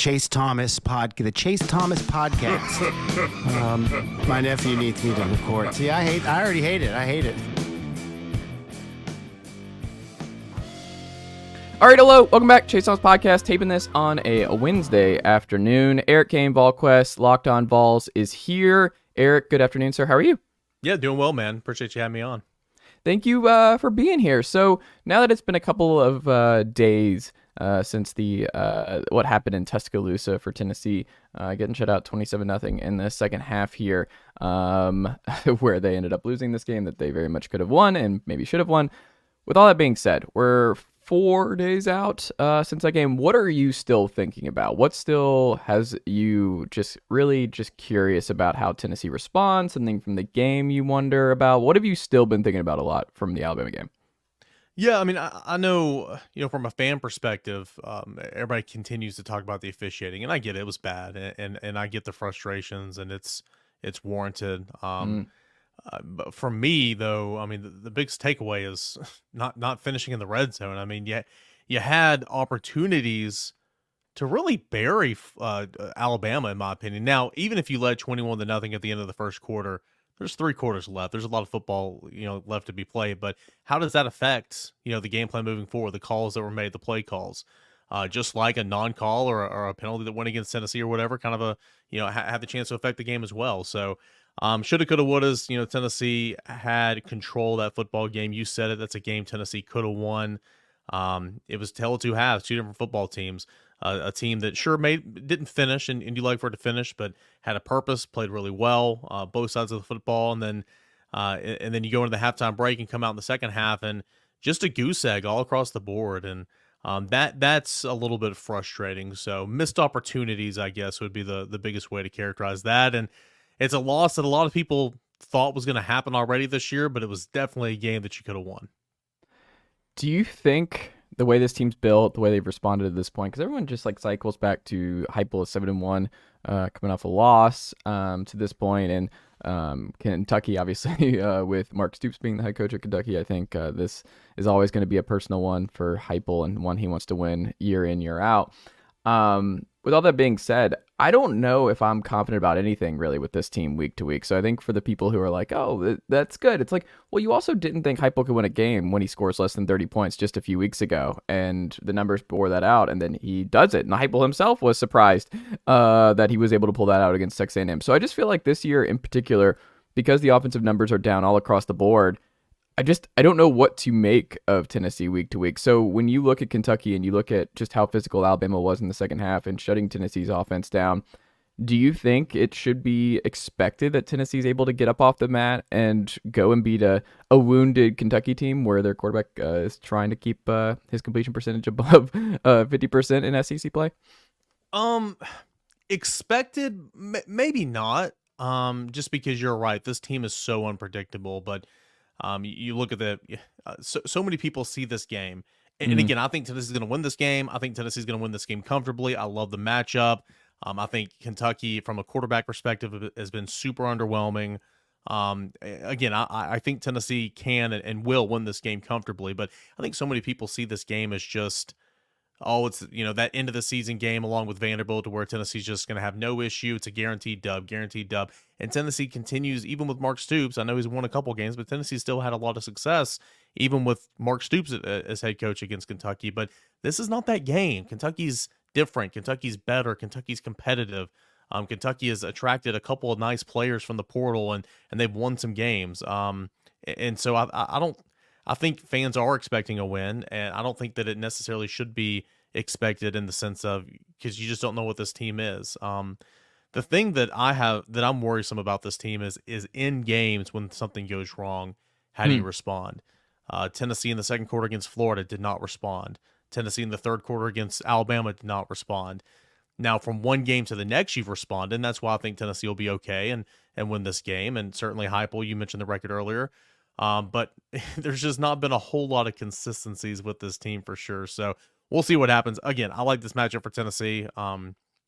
Chase Thomas podcast. My nephew needs me to record. See, I already hate it. I hate it. All right, hello. Welcome back. Chase Thomas podcast, taping this on a Wednesday afternoon. Eric Cain, Volquest, Locked On Vols is here. Eric, good afternoon, sir. How are you? Yeah, doing well, man. Appreciate you having me on. Thank you for being here. So now that it's been a couple of days since the what happened in Tuscaloosa for Tennessee, getting shut out 27-0 in the second half here, where they ended up losing this game that they very much could have won and maybe should have won. With all that being said, we're 4 days out since that game. What are you still thinking about? What still has you just curious about how Tennessee responds? Something from the game you wonder about? What have you still been thinking about a lot from the Alabama game? Yeah, I mean, I know, from a fan perspective, everybody continues to talk about the officiating, and I get it, it was bad, and I get the frustrations, and it's warranted. But for me, though, I mean, the biggest takeaway is not finishing in the red zone. I mean, you had opportunities to really bury Alabama, in my opinion. Now, even if you led 21-0 at the end of the first quarter, there's 3 quarters left. There's a lot of football, left to be played. But how does that affect, the game plan moving forward, the calls that were made, the play calls? Just like a non-call or a penalty that went against Tennessee or whatever, kind of had the chance to affect the game as well. So, shoulda, coulda, wouldas. Tennessee had control of that football game. You said it. That's a game Tennessee coulda won. It was tale of two halves, 2 different football teams. A team that didn't finish, and you like for it to finish, but had a purpose, played really well, both sides of the football, and then you go into the halftime break and come out in the second half, and just a goose egg all across the board, and that's a little bit frustrating. So missed opportunities, I guess, would be the biggest way to characterize that, and it's a loss that a lot of people thought was going to happen already this year, but it was definitely a game that you could have won. Do you think the way this team's built, the way they've responded to this point, because everyone just cycles back to Heupel at 7-1, coming off a loss to this point, and Kentucky, obviously, with Mark Stoops being the head coach of Kentucky, I think this is always going to be a personal one for Heupel and one he wants to win year in, year out. With all that being said, I don't know if I'm confident about anything really with this team week to week. So I think for the people who are like, oh, that's good. It's like, well, you also didn't think Heupel could win a game when he scores less than 30 points just a few weeks ago. And the numbers bore that out. And then he does it. And Heupel himself was surprised that he was able to pull that out against Texas A&M. So I just feel like this year in particular, because the offensive numbers are down all across the board, I don't know what to make of Tennessee week to week. So when you look at Kentucky and you look at just how physical Alabama was in the second half and shutting Tennessee's offense down, do you think it should be expected that Tennessee's able to get up off the mat and go and beat a wounded Kentucky team where their quarterback is trying to keep his completion percentage above 50% in SEC play? Expected, maybe not. Just because you're right, this team is so unpredictable, but you look at so many people see this game. And again, I think Tennessee's going to win this game. I think Tennessee's going to win this game comfortably. I love the matchup. I think Kentucky, from a quarterback perspective, has been super underwhelming. Again, I think Tennessee can and will win this game comfortably. But I think so many people see this game as just, it's that end of the season game along with Vanderbilt, to where Tennessee's just going to have no issue. It's a guaranteed dub. And Tennessee continues, even with Mark Stoops. I know he's won a couple games, but Tennessee still had a lot of success, even with Mark Stoops as head coach against Kentucky. But this is not that game. Kentucky's different. Kentucky's better. Kentucky's competitive. Kentucky has attracted a couple of nice players from the portal, and they've won some games. And so I think fans are expecting a win, and I don't think that it necessarily should be expected in the sense of, because you just don't know what this team is. The thing that I'm worrisome about this team is in games when something goes wrong, how do you respond? Tennessee in the second quarter against Florida did not respond. Tennessee in the third quarter against Alabama did not respond. Now, from one game to the next, you've responded, and that's why I think Tennessee will be okay and win this game. And certainly Heupel, you mentioned the record earlier. But there's just not been a whole lot of consistencies with this team for sure. So we'll see what happens. Again, I like this matchup for Tennessee.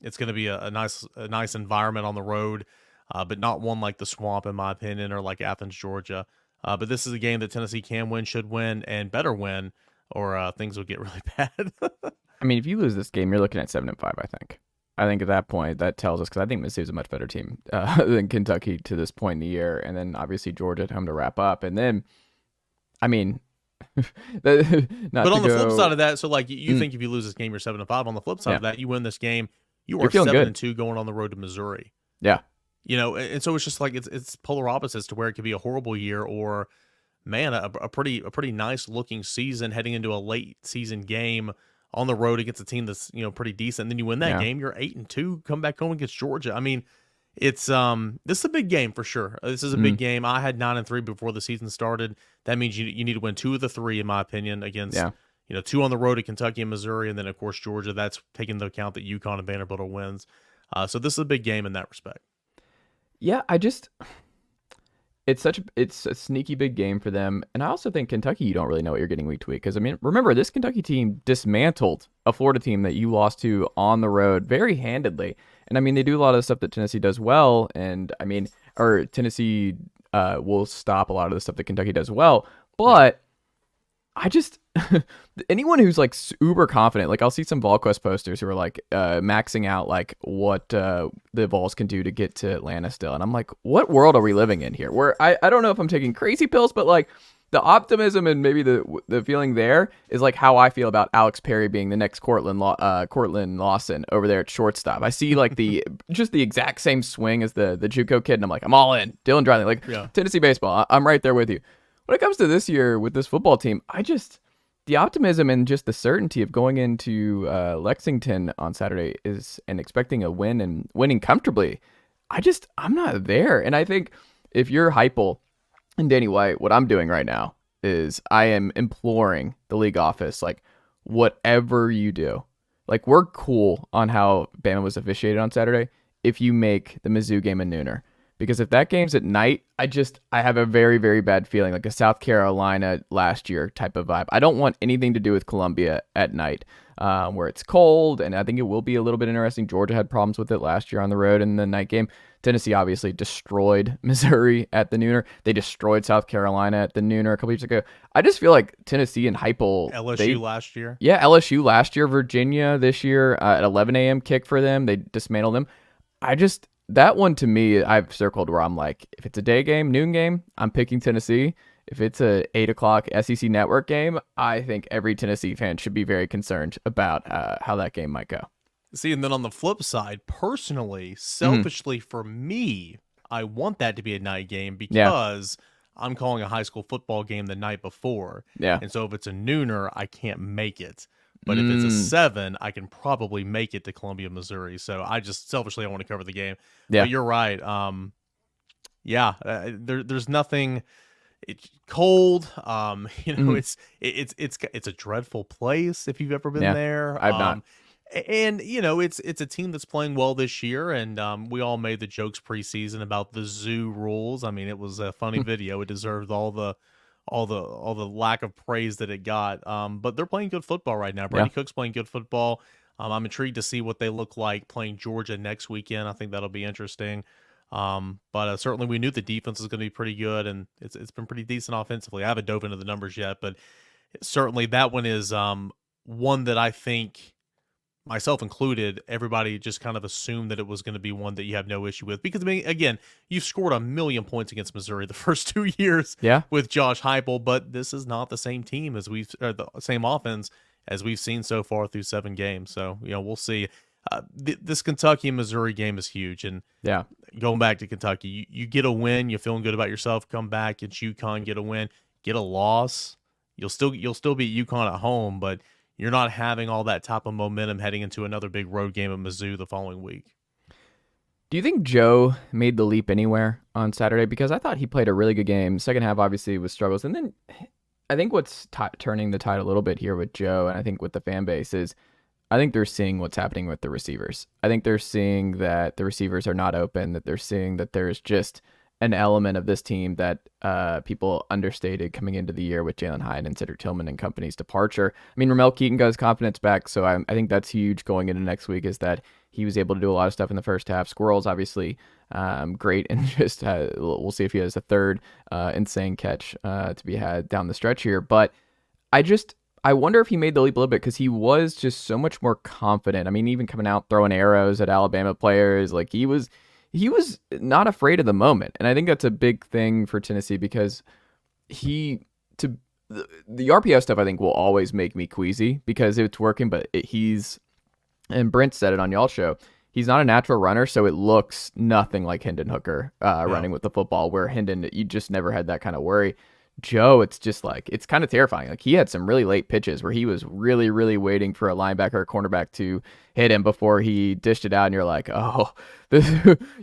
It's going to be a nice environment on the road, but not one like the Swamp, in my opinion, or like Athens, Georgia. But this is a game that Tennessee can win, should win, and better win, or things will get really bad. I mean, if you lose this game, you're looking at 7-5, I think. I think at that point that tells us, because I think Mississippi's a much better team than Kentucky to this point in the year, and then obviously Georgia at home to wrap up, and then, I mean, but on the flip side of that, so like you think if you lose this game, you're 7-5. On the flip side of that, you win this game, you are 7-2 going on the road to Missouri. Yeah, and so it's just like it's polar opposites to where it could be a horrible year or, man, a pretty nice looking season heading into a late season game on the road against a team that's pretty decent. And then you win that game, you're 8-2, come back home against Georgia. I mean, it's this is a big game for sure. This is a big game. I had 9-3 before the season started. That means you need to win 2 of the 3, in my opinion, against 2 on the road at Kentucky and Missouri, and then of course Georgia. That's taking into account that UConn and Vanderbilt are wins. So this is a big game in that respect. Yeah, it's a sneaky big game for them. And I also think Kentucky, you don't really know what you're getting week to week. Because, I mean, remember, this Kentucky team dismantled a Florida team that you lost to on the road very handedly. And, I mean, they do a lot of the stuff that Tennessee does well. And, I mean, or Tennessee will stop a lot of the stuff that Kentucky does well. But I just, anyone who's like uber confident, like I'll see some Volquest posters who are like maxing out like what the Vols can do to get to Atlanta still. And I'm like, what world are we living in here? Where I don't know if I'm taking crazy pills, but like the optimism and maybe the feeling there is like how I feel about Alex Perry being the next Cortland Lawson over there at shortstop. I see like just the exact same swing as the JUCO kid, and I'm like, I'm all in. Dylan Dryling, like Tennessee baseball. I'm right there with you. When it comes to this year with this football team, the optimism and just the certainty of going into Lexington on Saturday and expecting a win and winning comfortably, I'm not there. And I think if you're Heupel and Danny White, what I'm doing right now is I am imploring the league office, like, whatever you do, like, we're cool on how Bama was officiated on Saturday if you make the Mizzou game a nooner. Because if that game's at night, I have a very, very bad feeling, like a South Carolina last year type of vibe. I don't want anything to do with Columbia at night, where it's cold, and I think it will be a little bit interesting. Georgia had problems with it last year on the road in the night game. Tennessee obviously destroyed Missouri at the nooner. They destroyed South Carolina at the nooner a couple years ago. I just feel like Tennessee and Heupel... LSU last year? Yeah, LSU last year, Virginia this year, at 11 a.m. kick for them. They dismantled them. That one to me, I've circled where I'm like, if it's a day game, noon game, I'm picking Tennessee. If it's a 8 o'clock SEC Network game, I think every Tennessee fan should be very concerned about how that game might go. See, and then on the flip side, personally, selfishly for me, I want that to be a night game because I'm calling a high school football game the night before. Yeah. And so if it's a nooner, I can't make it. But if it's a 7, I can probably make it to Columbia, Missouri. So I just selfishly I want to cover the game. Yeah. But you're right. There's nothing. It's cold. It's a dreadful place if you've ever been there. I've not. And it's a team that's playing well this year, and we all made the jokes preseason about the zoo rules. I mean, it was a funny video. It deserved all the lack of praise that it got. But they're playing good football right now. Brady Cook's playing good football. I'm intrigued to see what they look like playing Georgia next weekend. I think that'll be interesting. But certainly we knew the defense was going to be pretty good, and it's been pretty decent offensively. I haven't dove into the numbers yet, but certainly that one is one that I think, myself included, everybody just kind of assumed that it was going to be one that you have no issue with. Because, I mean, again, you've scored 1,000,000 points against Missouri the first 2 years with Josh Heupel, but this is not the same team the same offense as we've seen so far through 7 games. So, we'll see. This Kentucky and Missouri game is huge. And going back to Kentucky, you get a win, you're feeling good about yourself, come back, get UConn, get a win, get a loss. You'll still beat UConn at home, but you're not having all that type of momentum heading into another big road game at Mizzou the following week. Do you think Joe made the leap anywhere on Saturday? Because I thought he played a really good game. Second half, obviously, with struggles. And then I think what's turning the tide a little bit here with Joe, and I think with the fan base, is I think they're seeing what's happening with the receivers. I think they're seeing that the receivers are not open, that they're seeing that there's just an element of this team that people understated coming into the year with Jalen Hyde and Cedric Tillman and company's departure. I mean, Ramel Keaton got his confidence back, so I think that's huge going into next week, is that he was able to do a lot of stuff in the first half. Squirrel's obviously great, and just we'll see if he has a third insane catch to be had down the stretch here. But I wonder if he made the leap a little bit because he was just so much more confident. I mean, even coming out throwing arrows at Alabama players, like he was not afraid of the moment. And I think that's a big thing for Tennessee because he to the RPO stuff I think will always make me queasy because it's working, but he's and Brent said it on y'all show. He's not a natural runner, so it looks nothing like Hendon Hooker running with the football, where Hendon, you just never had that kind of worry. Joe, it's just like, it's kind of terrifying. Like he had some really late pitches where he was really, really waiting for a linebacker or cornerback to hit him before he dished it out. And you're like, oh, this,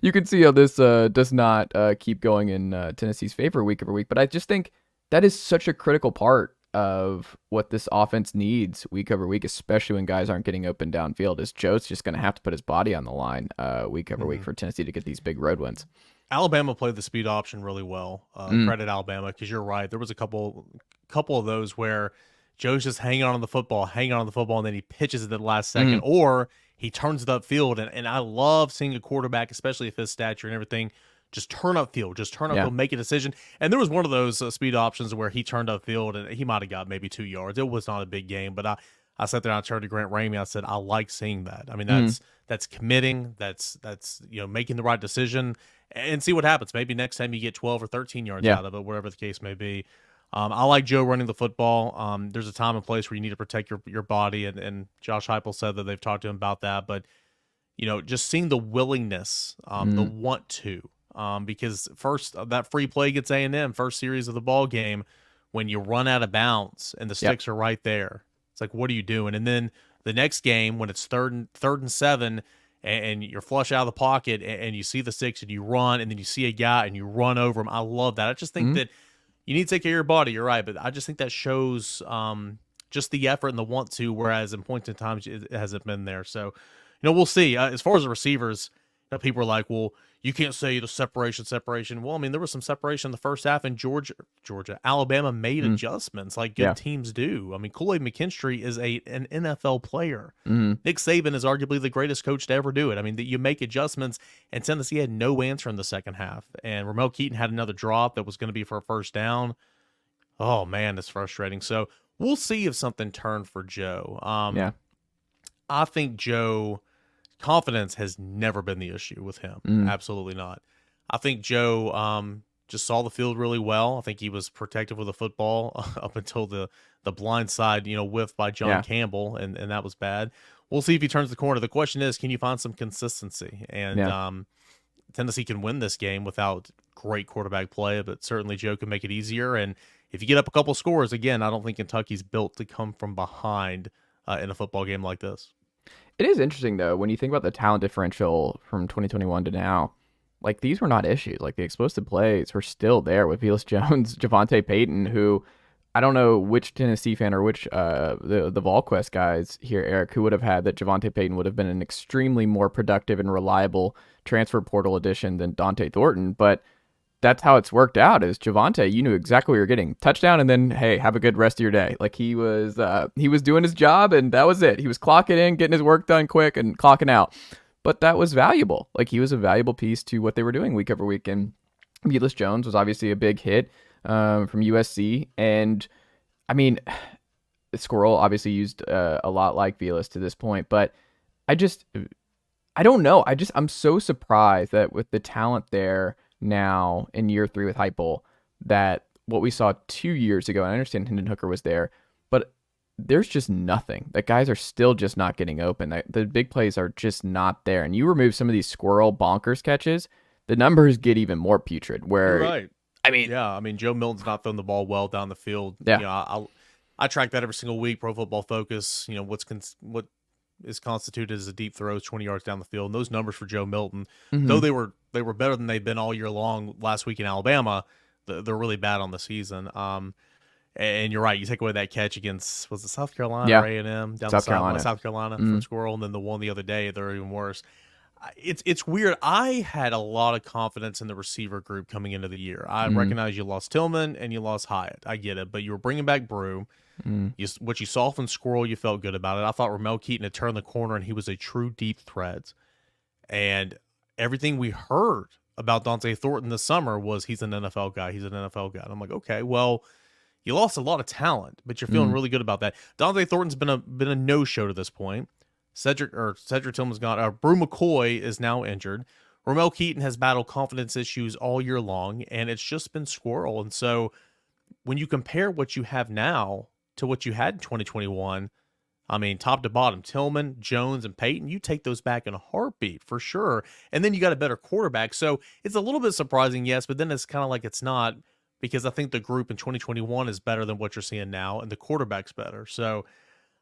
you can see how this does not keep going in Tennessee's favor week over week. But I just think that is such a critical part of what this offense needs week over week, especially when guys aren't getting open downfield, is Joe's just going to have to put his body on the line week over week for Tennessee to get these big road wins. Alabama played the speed option really well. Credit Alabama, because you're right. There was a couple of those where Joe's just hanging on the football, and then he pitches it at the last second, or he turns it upfield. And I love seeing a quarterback, especially if his stature and everything, just turn upfield, make a decision. And there was one of those speed options where he turned upfield, and he might have got maybe 2 yards. It was not a big game, but I sat there and I turned to Grant Ramey. I said, I like seeing that. I mean, that's committing. That's making the right decision. And see what happens. Maybe next time you get 12 or 13 yards out of it, whatever the case may be. I like Joe running the football. There's a time and place where you need to protect your body, and Josh Heupel said that they've talked to him about that. But, just seeing the willingness, the want to, because first that free play gets A&M, first series of the ball game, when you run out of bounds and the sticks are right there. It's like, what are you doing? And then the next game, when it's third and 7, and you're flush out of the pocket and you see the sticks and you run, and then you see a guy and you run over him. I love that. I just think that you need to take care of your body. You're right. But I just think that shows just the effort and the want to, whereas in points in times it hasn't been there. So, we'll see. As far as the receivers, people are like, well, you can't say the separation. Well, I mean, there was some separation in the first half, and Alabama made adjustments like good teams do. I mean, Kool-Aid McKinstry is an NFL player. Nick Saban is arguably the greatest coach to ever do it. I mean, you make adjustments, and Tennessee had no answer in the second half. And Ramel Keaton had another drop that was going to be for a first down. Oh, man, it's frustrating. So we'll see if something turned for Joe. I think Joe... confidence has never been the issue with him. Absolutely not. I think Joe just saw the field really well. I think he was protective with the football up until the blind side, whiffed by John Campbell, and that was bad. We'll see if he turns the corner. The question is, can you find some consistency? And Tennessee can win this game without great quarterback play, but certainly Joe can make it easier. And if you get up a couple scores, again, I don't think Kentucky's built to come from behind in a football game like this. It is interesting, though, when you think about the talent differential from 2021 to now. Like, these were not issues. Like, the explosive plays were still there with Velus Jones, Javonte Payton, who I don't know which Tennessee fan or which the Volquest guys here, Eric, who would have had that Javonte Payton would have been an extremely more productive and reliable transfer portal addition than Dante Thornton. But that's how it's worked out. Is Javonte, you knew exactly what you're getting. Touchdown, and then, hey, have a good rest of your day. Like, he was doing his job, and that was it. He was clocking in, getting his work done quick, and clocking out. But that was valuable. Like, he was a valuable piece to what they were doing week over week. And Velus Jones was obviously a big hit from USC. And, I mean, Squirrel obviously used a lot like Velus to this point. But I don't know. I'm so surprised that with the talent there now in year 3 with Heupel, that what we saw 2 years ago, and I understand Hendon Hooker was there, but there's just nothing. That guys are still just not getting open. The big plays are just not there. And you remove some of these squirrel bonkers catches, the numbers get even more putrid. Where, you're right. I mean, Joe Milton's not throwing the ball well down the field. Yeah. I track that every single week. Pro Football Focus. What is constituted as a deep throw 20 yards down the field. And those numbers for Joe Milton, though they were better than they've been all year long last week in Alabama, they're really bad on the season. And you're right. You take away that catch against, was it South Carolina or A&M? Down South the Carolina. South Carolina from Squirrel, and then the one the other day, they're even worse. It's weird. I had a lot of confidence in the receiver group coming into the year. I recognize you lost Tillman and you lost Hyatt. I get it. But you were bringing back Brew. What you saw from Squirrel, you felt good about it. I thought Ramel Keaton had turned the corner, and he was a true deep threat. And everything we heard about Dante Thornton this summer was he's an NFL guy. And I'm like, okay, well, You lost a lot of talent, but you're feeling really good about that. Dante Thornton's been a no-show to this point. Cedric Tillman's gone. Brew McCoy is now injured. Romel Keaton has battled confidence issues all year long, and it's just been squirrel. And so when you compare what you have now to what you had in 2021, I mean, top to bottom, Tillman, Jones, and Payton, you take those back in a heartbeat for sure. And then you got a better quarterback. So it's a little bit surprising, yes, but then it's kind of like it's not, because I think the group in 2021 is better than what you're seeing now, and the quarterback's better. So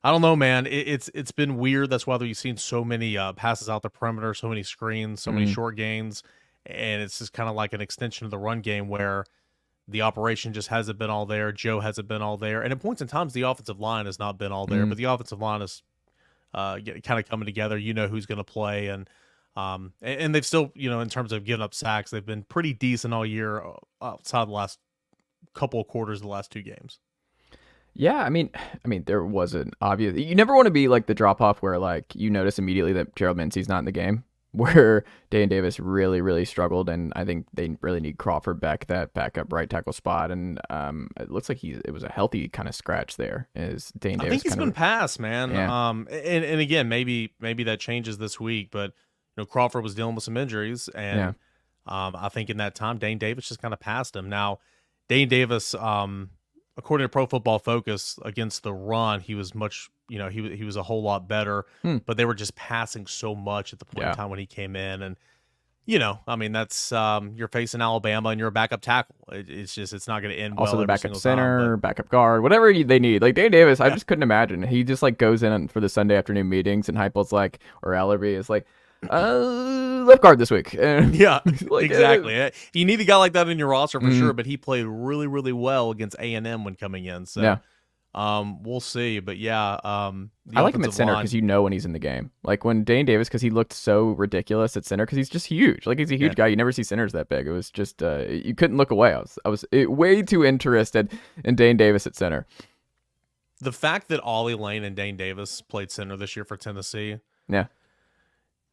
I don't know, man. It's been weird. That's why you've seen so many passes out the perimeter, so many screens, so many short gains, and it's just kind of like an extension of the run game where the operation just hasn't been all there. Joe hasn't been all there. And at points in times, the offensive line has not been all there, but the offensive line is kind of coming together. You know who's going to play. And they've still, in terms of giving up sacks, they've been pretty decent all year outside the last couple of quarters of the last 2 games. Yeah, I mean, there was an obvious. You never want to be like the drop off where like you notice immediately that Gerald Mincey's not in the game. Where Dane Davis really, really struggled, and I think they really need Crawford back that backup right tackle spot. And it looks like it was a healthy kind of scratch there. Is Dane Davis? I think he's been passed, man. Yeah. And again, maybe that changes this week, but Crawford was dealing with some injuries, and I think in that time Dane Davis just kind of passed him. Now, Dane Davis, according to Pro Football Focus, against the run, he was much. He was a whole lot better, but they were just passing so much at the point in time when he came in. And, I mean, that's you're facing Alabama and you're a backup tackle. It's not going to end well. Also the backup center, time, backup guard, whatever they need. Like Dane Davis, I just couldn't imagine. He just like goes in for the Sunday afternoon meetings, and Heupel's like, or Ellerby is like, left guard this week. And yeah, like, exactly. You need a guy like that in your roster for sure, but he played really, really well against A&M when coming in. So we'll see. But yeah, I like him at center because when he's in the game. Like when Dane Davis, because he looked so ridiculous at center because he's just huge. Like he's a huge guy. You never see centers that big. It was just you couldn't look away. I was way too interested in Dane Davis at center. The fact that Ollie Lane and Dane Davis played center this year for Tennessee,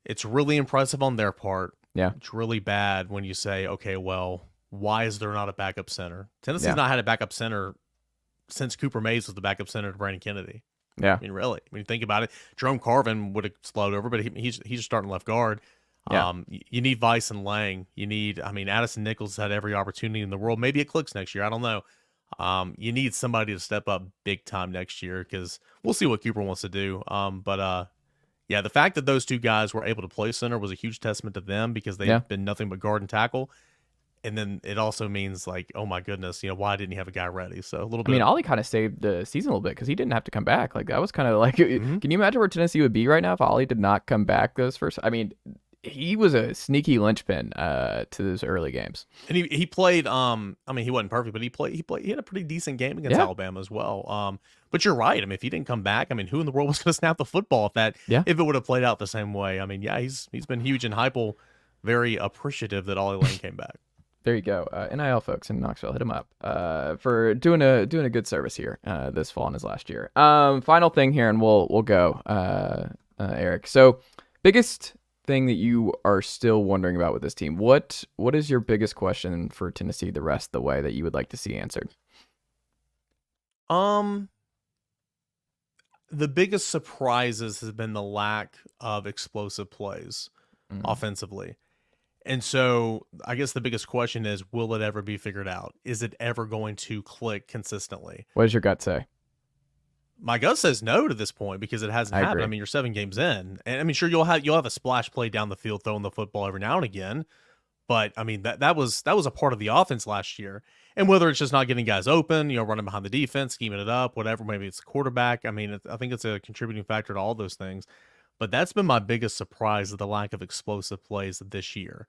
it's really impressive on their part. Yeah, it's really bad when you say, okay, well, why is there not a backup center? Tennessee's not had a backup center since Cooper Mays was the backup center to Brandon Kennedy. Yeah. I mean, really, when you think about it, Jerome Carvin would have slowed over, but he's just starting left guard. Yeah. You need Vice and Lang. Addison Nichols had every opportunity in the world. Maybe it clicks next year. I don't know. You need somebody to step up big time next year because we'll see what Cooper wants to do. The fact that those 2 guys were able to play center was a huge testament to them because they've been nothing but guard and tackle. And then it also means like, oh my goodness, why didn't he have a guy ready? So a little bit. Ollie kind of saved the season a little bit because he didn't have to come back. Like that was kind of like, can you imagine where Tennessee would be right now if Ollie did not come back those first? I mean, he was a sneaky linchpin to those early games. And he played. He wasn't perfect, but he had a pretty decent game against Alabama as well. But you're right. I mean, if he didn't come back, who in the world was going to snap the football if it would have played out the same way? He's been huge, and Heupel very appreciative that Ollie Lane came back. There you go. NIL folks in Knoxville, hit him up for doing a good service here this fall in his last year. Final thing here, and we'll go, Eric. So, biggest thing that you are still wondering about with this team. What is your biggest question for Tennessee the rest of the way that you would like to see answered? The biggest surprises has been the lack of explosive plays offensively. And so I guess the biggest question is, will it ever be figured out? Is it ever going to click consistently? What does your gut say? My gut says no to this point because it hasn't happened. Agree. You're 7 games in. And sure, you'll have a splash play down the field throwing the football every now and again. But that was a part of the offense last year. And whether it's just not getting guys open, running behind the defense, scheming it up, whatever, maybe it's the quarterback. I think it's a contributing factor to all those things. But that's been my biggest surprise, the lack of explosive plays this year.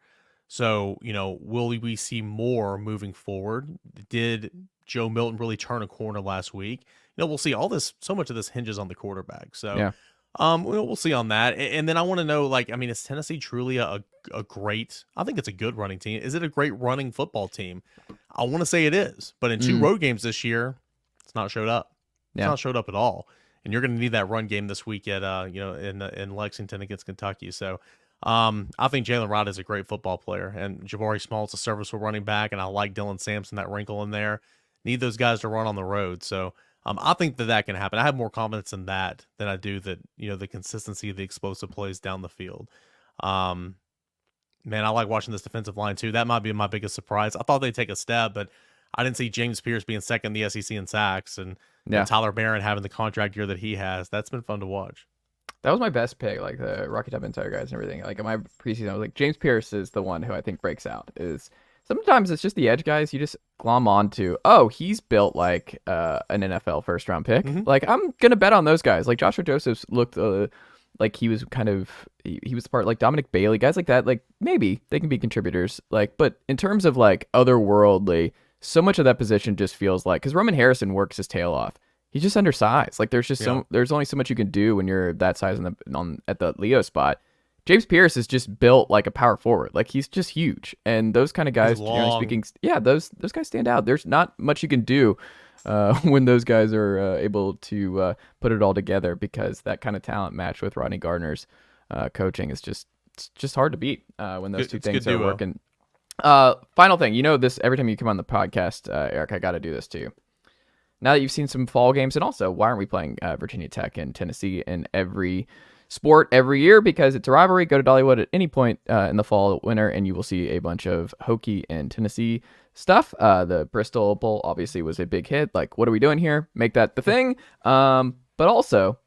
So, will we see more moving forward? Did Joe Milton really turn a corner last week? We'll see. So much of this hinges on the quarterback. So, we'll see on that. And then I want to know, is Tennessee truly a great, I think it's a good running team. Is it a great running football team? I want to say it is. But in 2 road games this year, it's not showed up. It's not showed up at all. And you're going to need that run game this week at in Lexington against Kentucky. So I think Jalen Wright is a great football player, and Jabari Small's a serviceable running back, and I like Dylan Sampson, that wrinkle in there. need those guys to run on the road. So I think that can happen. I have more confidence in that than I do that, the consistency of the explosive plays down the field. Man, I like watching this defensive line too. That might be my biggest surprise. I thought they'd take a step, but I didn't see James Pierce being second in the SEC in sacks and Tyler Barron having the contract year that he has. That's been fun to watch. That was my best pick, like the Rocky Top Insider guys and everything. Like in my preseason, I was like, James Pierce is the one who I think breaks out. Sometimes it's just the edge guys you just glom onto. Oh, he's built like an NFL first round pick. Mm-hmm. Like I'm gonna bet on those guys. Like Joshua Josephs looked like he was kind of he was part like Dominic Bailey, guys like that. Like maybe they can be contributors. Like, but in terms of like otherworldly, so much of that position just feels like because Roman Harrison works his tail off. He's just undersized. Like there's just there's only so much you can do when you're that size at the Leo spot. James Pierce is just built like a power forward. Like he's just huge. And those kind of guys, generally speaking, those guys stand out. There's not much you can do when those guys are able to put it all together because that kind of talent matched with Rodney Gardner's coaching is just hard to beat when those two things are working. Final thing, this every time you come on the podcast, Eric, I got to do this to you. Now that you've seen some fall games, and also why aren't we playing Virginia Tech and Tennessee in every sport every year? Because it's a rivalry. Go to Dollywood at any point in the fall, winter, and you will see a bunch of Hokie and Tennessee stuff. The Bristol Bowl obviously was a big hit. Like, what are we doing here? Make that the thing. But also,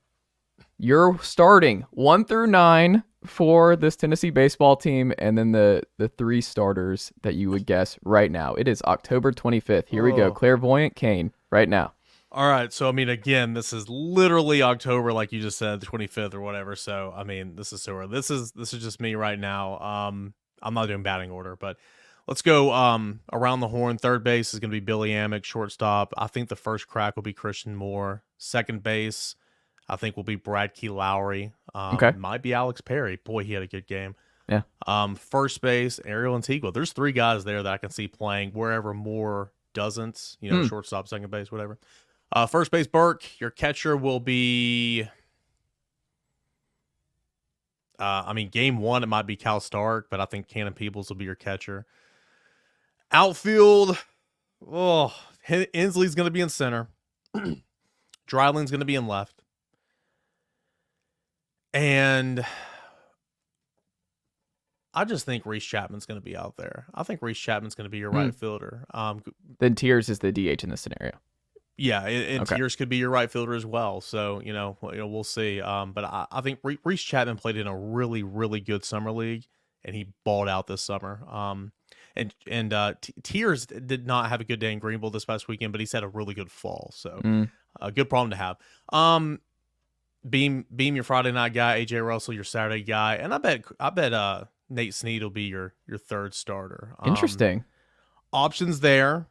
you're starting 1 through 9 for this Tennessee baseball team, and then the 3 starters that you would guess right now. It is October 25th. Here we go. Clairvoyant Cain right now. All right. So, I mean, again, this is literally October, like you just said, the 25th or whatever. So, I mean, this is so early. This is just me right now. I'm not doing batting order, but let's go around the horn. Third base is going to be Billy Amick. Shortstop, I think the first crack will be Christian Moore. Second base, I think will be Brad Key Lowry. Might be Alex Perry. Boy, he had a good game. Yeah. First base, Ariel Antigua. There's 3 guys there that I can see playing wherever Moore doesn't. Shortstop, second base, whatever. First base, Burke. Your catcher will be. Game 1 it might be Cal Stark, but I think Cannon Peebles will be your catcher. Outfield, Inslee's going to be in center. Dryling's going to be in left. And I just think Reese Chapman's going to be out there. I think Reese Chapman's going to be your right fielder. Then Tiers is the DH in this scenario. Yeah, and Tiers could be your right fielder as well. So, we'll see. But I think Reese Chapman played in a really, really good summer league, and he balled out this summer. Tiers did not have a good day in Greenville this past weekend, but he's had a really good fall. So, a good problem to have. Beam your Friday night guy, AJ Russell your Saturday guy, and I bet Nate Snead will be your third starter. Interesting. Options there.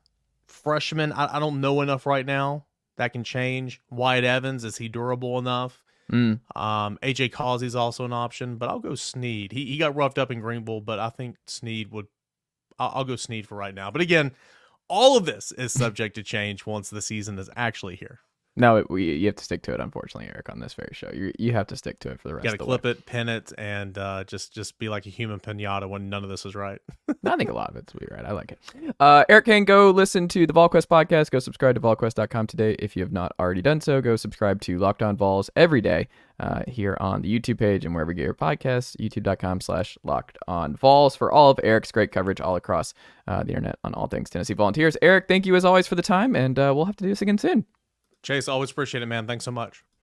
Freshman, I don't know enough right now. That can change. Wyatt Evans, is he durable enough? AJ Causey's also an option, but I'll go Snead. He got roughed up in Greenville, but I think Snead would. I'll go Snead for right now. But again, all of this is subject to change once the season is actually here. No, you have to stick to it, unfortunately, Eric, on this very show. You have to stick to it for the rest of the way. You got to clip it, pin it, and just be like a human pinata when none of this is right. I think a lot of it's be right. I like it. Eric Cain, go listen to the Volquest podcast. Go subscribe to Volquest.com today if you have not already done so. Go subscribe to Locked On Vols every day here on the YouTube page and wherever you get your podcasts, youtube.com/LockedOnVols for all of Eric's great coverage all across the internet on all things Tennessee Volunteers. Eric, thank you as always for the time, and we'll have to do this again soon. Chase, always appreciate it, man. Thanks so much.